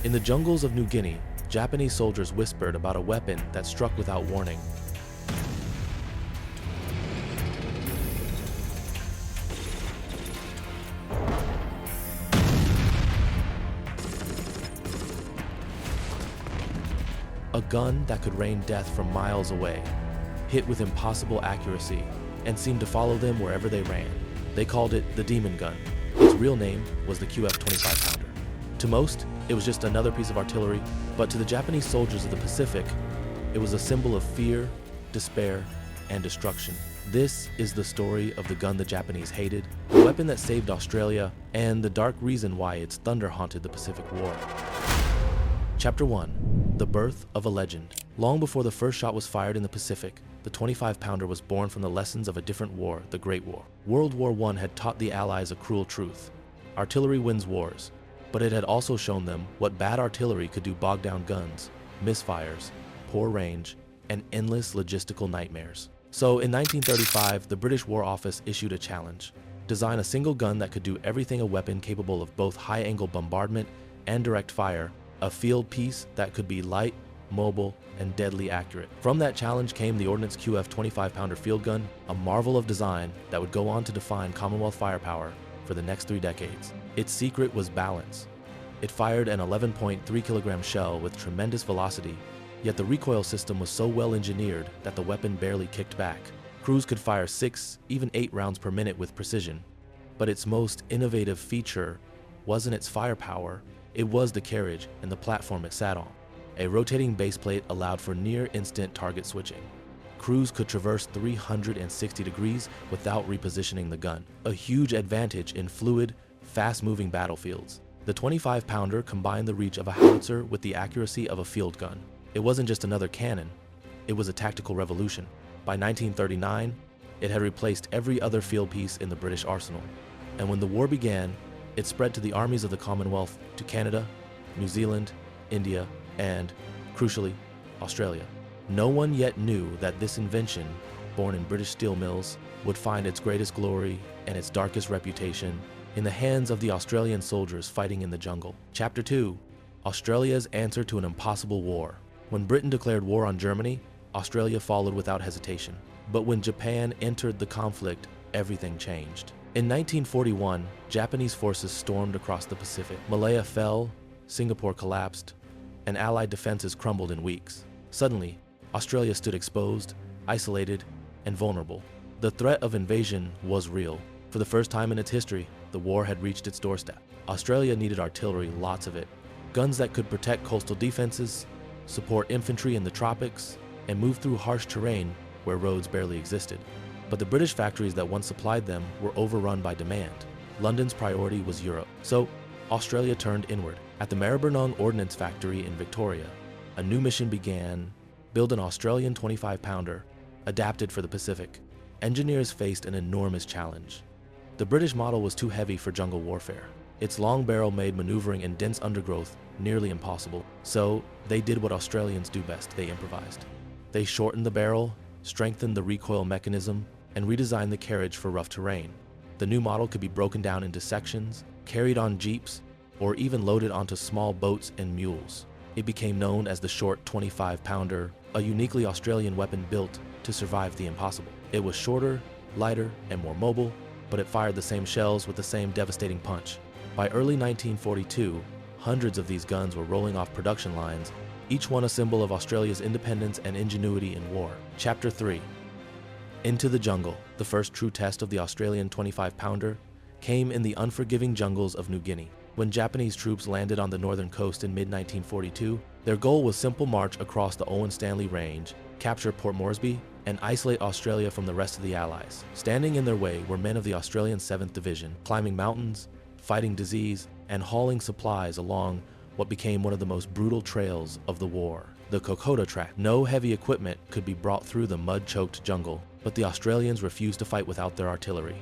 In the jungles of New Guinea, Japanese soldiers whispered about a weapon that struck without warning. A gun that could rain death from miles away, hit with impossible accuracy, and seemed to follow them wherever they ran. They called it the Demon Gun. Its real name was the QF 25-pounder. To most, it was just another piece of artillery, but to the Japanese soldiers of the Pacific, it was a symbol of fear, despair, and destruction. This is the story of the gun the Japanese hated, the weapon that saved Australia, and the dark reason why its thunder haunted the Pacific War. Chapter 1. The Birth of a Legend. Long before the first shot was fired in the Pacific, the 25-pounder was born from the lessons of a different war, the Great War. World War I had taught the Allies a cruel truth. Artillery wins wars, but it had also shown them what bad artillery could do: bog down guns, misfires, poor range, and endless logistical nightmares. So in 1935, the British War Office issued a challenge: design a single gun that could do everything a weapon capable of both high-angle bombardment and direct fire, a field piece that could be light, mobile, and deadly accurate. From that challenge came the Ordnance QF 25-pounder field gun, a marvel of design that would go on to define Commonwealth firepower for the next 3 decades. Its secret was balance. It fired an 11.3 kilogram shell with tremendous velocity, yet the recoil system was so well engineered that the weapon barely kicked back. Crews could fire 6, even 8 rounds per minute with precision. But its most innovative feature wasn't its firepower, it was the carriage and the platform it sat on. A rotating base plate allowed for near-instant target switching. Crews could traverse 360 degrees without repositioning the gun, a huge advantage in fluid, fast-moving battlefields. The 25-pounder combined the reach of a howitzer with the accuracy of a field gun. It wasn't just another cannon, it was a tactical revolution. By 1939, it had replaced every other field piece in the British arsenal. And when the war began, it spread to the armies of the Commonwealth, to Canada, New Zealand, India, and, crucially, Australia. No one yet knew that this invention, born in British steel mills, would find its greatest glory and its darkest reputation in the hands of the Australian soldiers fighting in the jungle. Chapter 2. Australia's answer to an impossible war. When Britain declared war on Germany, Australia followed without hesitation. But when Japan entered the conflict, everything changed. In 1941, Japanese forces stormed across the Pacific. Malaya fell, Singapore collapsed, and Allied defenses crumbled in weeks. Suddenly, Australia stood exposed, isolated, and vulnerable. The threat of invasion was real. For the first time in its history, the war had reached its doorstep. Australia needed artillery, lots of it. Guns that could protect coastal defenses, support infantry in the tropics, and move through harsh terrain where roads barely existed. But the British factories that once supplied them were overrun by demand. London's priority was Europe. So, Australia turned inward. At the Maribyrnong Ordnance Factory in Victoria, a new mission began: build an Australian 25-pounder, adapted for the Pacific. Engineers faced an enormous challenge. The British model was too heavy for jungle warfare. Its long barrel made maneuvering in dense undergrowth nearly impossible. So, they did what Australians do best: they improvised. They shortened the barrel, strengthened the recoil mechanism, and redesigned the carriage for rough terrain. The new model could be broken down into sections, carried on jeeps, or even loaded onto small boats and mules. It became known as the short 25-pounder, a uniquely Australian weapon built to survive the impossible. It was shorter, lighter, and more mobile, but it fired the same shells with the same devastating punch. By early 1942, hundreds of these guns were rolling off production lines, each one a symbol of Australia's independence and ingenuity in war. Chapter 3. Into the jungle. The first true test of the Australian 25-pounder came in the unforgiving jungles of New Guinea. When Japanese troops landed on the northern coast in mid-1942, their goal was simple: march across the Owen Stanley Range, capture Port Moresby, and isolate Australia from the rest of the Allies. Standing in their way were men of the Australian 7th Division, climbing mountains, fighting disease, and hauling supplies along what became one of the most brutal trails of the war, the Kokoda Track. No heavy equipment could be brought through the mud-choked jungle, but the Australians refused to fight without their artillery.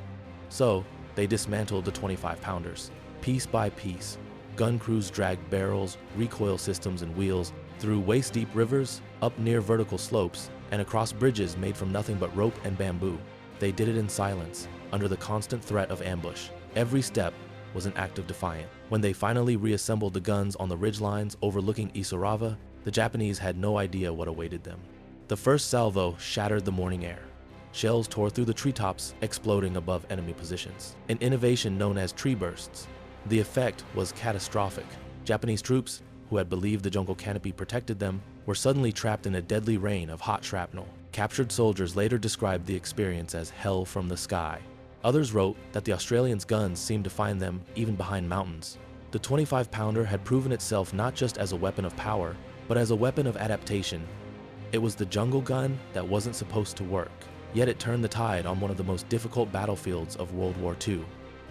So, they dismantled the 25-pounders. Piece by piece, gun crews dragged barrels, recoil systems, and wheels through waist-deep rivers, up near vertical slopes, and across bridges made from nothing but rope and bamboo. They did it in silence, under the constant threat of ambush. Every step was an act of defiance. When they finally reassembled the guns on the ridgelines overlooking Isurava, the Japanese had no idea what awaited them. The first salvo shattered the morning air. Shells tore through the treetops, exploding above enemy positions. An innovation known as tree bursts. The effect was catastrophic. Japanese troops, who had believed the jungle canopy protected them, were suddenly trapped in a deadly rain of hot shrapnel. Captured soldiers later described the experience as hell from the sky. Others wrote that the Australians' guns seemed to find them even behind mountains. The 25-pounder had proven itself not just as a weapon of power, but as a weapon of adaptation. It was the jungle gun that wasn't supposed to work, yet it turned the tide on one of the most difficult battlefields of World War II.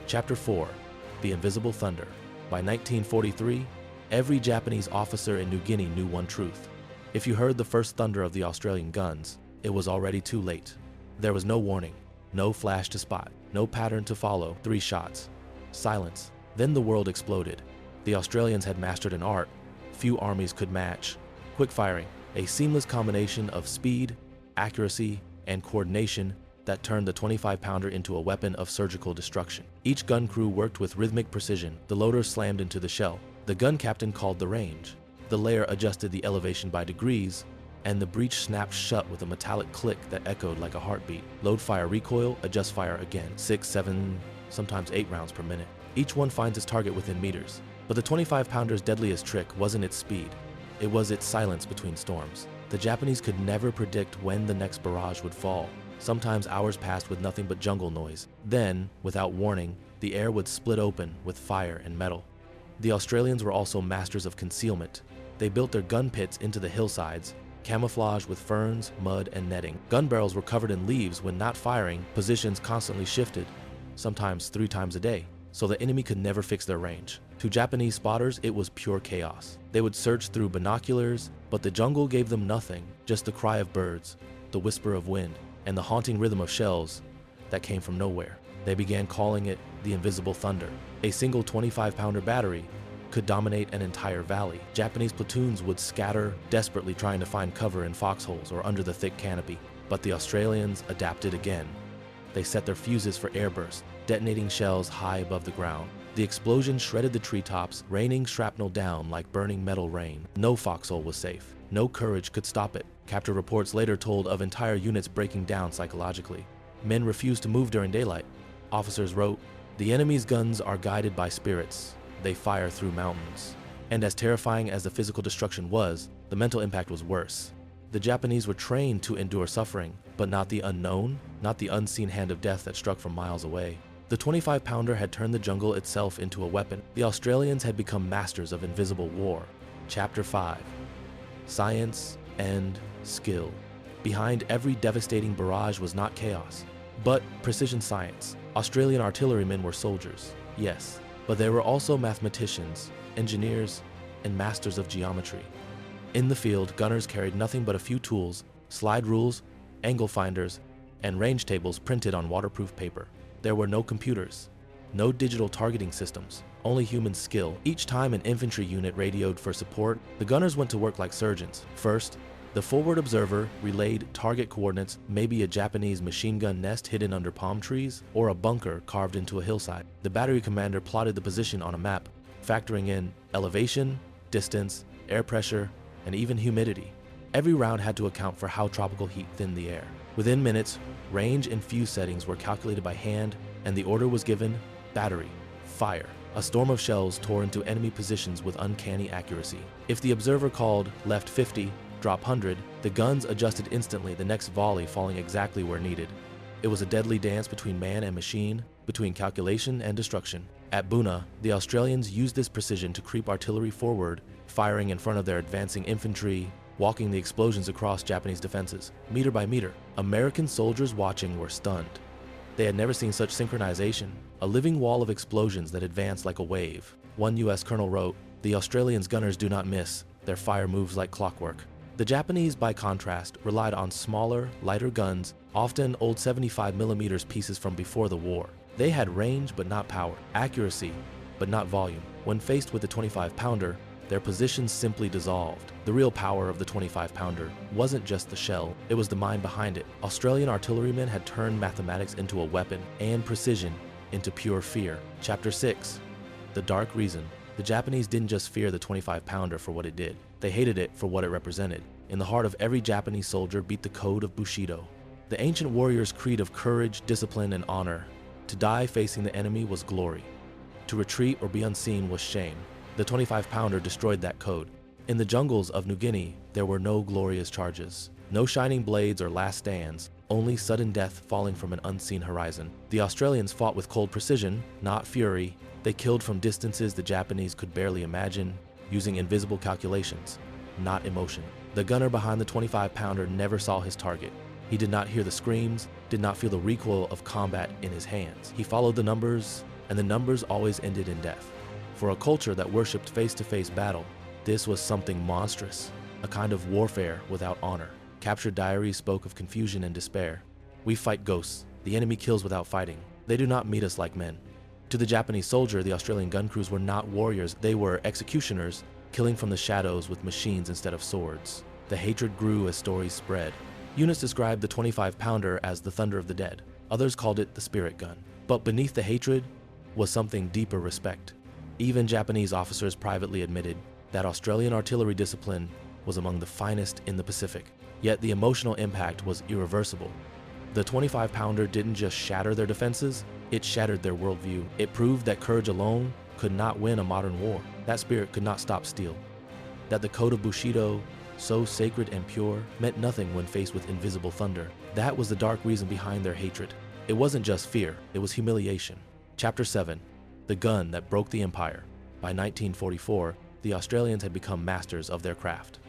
Chapter 4: The Invisible Thunder. By 1943, every Japanese officer in New Guinea knew one truth. If you heard the first thunder of the Australian guns, it was already too late. There was no warning, no flash to spot, no pattern to follow. 3 shots. Silence. Then the world exploded. The Australians had mastered an art few armies could match. Quick firing, a seamless combination of speed, accuracy, and coordination that turned the 25-pounder into a weapon of surgical destruction. Each gun crew worked with rhythmic precision. The loader slammed into the shell. The gun captain called the range. The layer adjusted the elevation by degrees, and the breech snapped shut with a metallic click that echoed like a heartbeat. Load fire recoil, adjust fire again. 6, 7, sometimes 8 rounds per minute. Each one finds its target within meters. But the 25-pounder's deadliest trick wasn't its speed. It was its silence between storms. The Japanese could never predict when the next barrage would fall. Sometimes hours passed with nothing but jungle noise. Then, without warning, the air would split open with fire and metal. The Australians were also masters of concealment. They built their gun pits into the hillsides, camouflaged with ferns, mud, and netting. Gun barrels were covered in leaves. When not firing, positions constantly shifted, sometimes 3 times a day, so the enemy could never fix their range. To Japanese spotters, it was pure chaos. They would search through binoculars, but the jungle gave them nothing, just the cry of birds, the whisper of wind, and the haunting rhythm of shells that came from nowhere. They began calling it the Invisible Thunder. A single 25-pounder battery could dominate an entire valley. Japanese platoons would scatter, desperately trying to find cover in foxholes or under the thick canopy. But the Australians adapted again. They set their fuses for airbursts, detonating shells high above the ground. The explosion shredded the treetops, raining shrapnel down like burning metal rain. No foxhole was safe. No courage could stop it. Capture reports later told of entire units breaking down psychologically. Men refused to move during daylight. Officers wrote, "The enemy's guns are guided by spirits. They fire through mountains." And as terrifying as the physical destruction was, the mental impact was worse. The Japanese were trained to endure suffering, but not the unknown, not the unseen hand of death that struck from miles away. The 25-pounder had turned the jungle itself into a weapon. The Australians had become masters of invisible war. Chapter 5: Science and Skill. Behind every devastating barrage was not chaos, but precision science. Australian artillerymen were soldiers, yes, but they were also mathematicians, engineers, and masters of geometry. In the field, gunners carried nothing but a few tools, slide rules, angle finders, and range tables printed on waterproof paper. There were no computers, no digital targeting systems, only human skill. Each time an infantry unit radioed for support, the gunners went to work like surgeons. First, the forward observer relayed target coordinates, maybe a Japanese machine gun nest hidden under palm trees, or a bunker carved into a hillside. The battery commander plotted the position on a map, factoring in elevation, distance, air pressure, and even humidity. Every round had to account for how tropical heat thinned the air. Within minutes, range and fuse settings were calculated by hand, and the order was given: battery, fire. A storm of shells tore into enemy positions with uncanny accuracy. If the observer called left 50, drop 100, the guns adjusted instantly, the next volley falling exactly where needed. It was a deadly dance between man and machine, between calculation and destruction. At Buna, the Australians used this precision to creep artillery forward, firing in front of their advancing infantry, walking the explosions across Japanese defenses, meter by meter. American soldiers watching were stunned. They had never seen such synchronization, a living wall of explosions that advanced like a wave. One US colonel wrote, "The Australians' gunners do not miss. Their fire moves like clockwork." The Japanese, by contrast, relied on smaller, lighter guns, often old 75mm pieces from before the war. They had range but not power, accuracy but not volume. When faced with the 25-pounder, their positions simply dissolved. The real power of the 25-pounder wasn't just the shell, it was the mind behind it. Australian artillerymen had turned mathematics into a weapon and precision into pure fear. Chapter 6: The dark reason. The Japanese didn't just fear the 25-pounder for what it did. They hated it for what it represented. In the heart of every Japanese soldier beat the code of Bushido, the ancient warrior's creed of courage, discipline, and honor. To die facing the enemy was glory. To retreat or be unseen was shame. The 25-pounder destroyed that code. In the jungles of New Guinea, there were no glorious charges, no shining blades or last stands, only sudden death falling from an unseen horizon. The Australians fought with cold precision, not fury. They killed from distances the Japanese could barely imagine, using invisible calculations, not emotion. The gunner behind the 25-pounder never saw his target. He did not hear the screams, did not feel the recoil of combat in his hands. He followed the numbers, and the numbers always ended in death. For a culture that worshipped face-to-face battle, this was something monstrous, a kind of warfare without honor. Captured diaries spoke of confusion and despair. We fight ghosts. The enemy kills without fighting. They do not meet us like men. To the Japanese soldier, the Australian gun crews were not warriors. They were executioners, killing from the shadows with machines instead of swords. The hatred grew as stories spread. Units described the 25-pounder as the thunder of the dead. Others called it the spirit gun. But beneath the hatred was something deeper: respect. Even Japanese officers privately admitted that Australian artillery discipline was among the finest in the Pacific. Yet the emotional impact was irreversible. The 25-pounder didn't just shatter their defenses, it shattered their worldview. It proved that courage alone could not win a modern war. That spirit could not stop steel. That the code of Bushido, so sacred and pure, meant nothing when faced with invisible thunder. That was the dark reason behind their hatred. It wasn't just fear, it was humiliation. Chapter 7. The gun that broke the empire. By 1944, the Australians had become masters of their craft.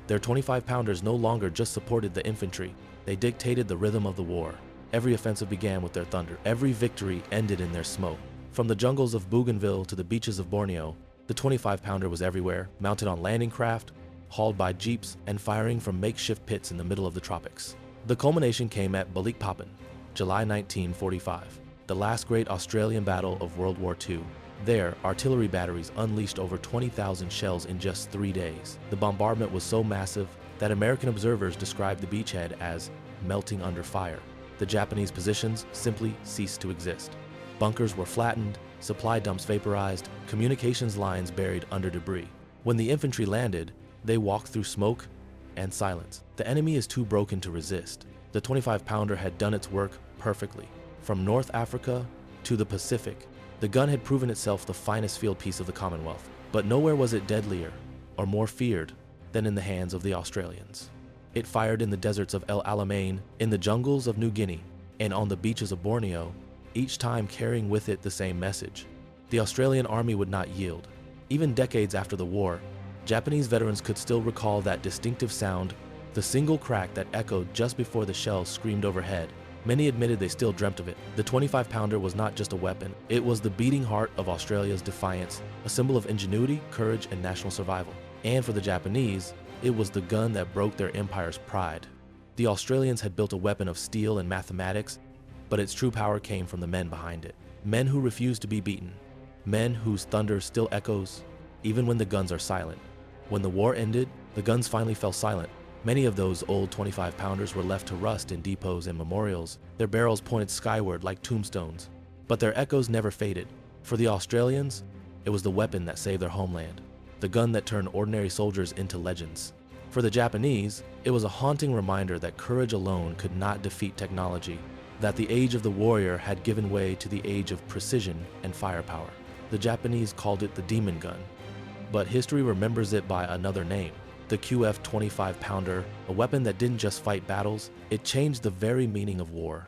Their 25-pounders no longer just supported the infantry, they dictated the rhythm of the war. Every offensive began with their thunder. Every victory ended in their smoke. From the jungles of Bougainville to the beaches of Borneo, the 25-pounder was everywhere, mounted on landing craft, hauled by jeeps, and firing from makeshift pits in the middle of the tropics. The culmination came at Balikpapan, July 1945, the last great Australian battle of World War II. There, artillery batteries unleashed over 20,000 shells in just 3 days. The bombardment was so massive that American observers described the beachhead as melting under fire. The Japanese positions simply ceased to exist. Bunkers were flattened, supply dumps vaporized, communications lines buried under debris. When the infantry landed, they walked through smoke and silence. The enemy is too broken to resist. The 25-pounder had done its work perfectly. From North Africa to the Pacific, the gun had proven itself the finest field piece of the Commonwealth. But nowhere was it deadlier or more feared than in the hands of the Australians. It fired in the deserts of El Alamein, in the jungles of New Guinea, and on the beaches of Borneo, each time carrying with it the same message. The Australian army would not yield. Even decades after the war, Japanese veterans could still recall that distinctive sound, the single crack that echoed just before the shells screamed overhead. Many admitted they still dreamt of it. The 25-pounder was not just a weapon, it was the beating heart of Australia's defiance, a symbol of ingenuity, courage, and national survival. And for the Japanese, it was the gun that broke their empire's pride. The Australians had built a weapon of steel and mathematics, but its true power came from the men behind it. Men who refused to be beaten. Men whose thunder still echoes, even when the guns are silent. When the war ended, the guns finally fell silent. Many of those old 25-pounders were left to rust in depots and memorials. Their barrels pointed skyward like tombstones. But their echoes never faded. For the Australians, it was the weapon that saved their homeland. The gun that turned ordinary soldiers into legends. For the Japanese, it was a haunting reminder that courage alone could not defeat technology, that the age of the warrior had given way to the age of precision and firepower. The Japanese called it the demon gun, but history remembers it by another name, the QF 25-pounder, a weapon that didn't just fight battles, it changed the very meaning of war.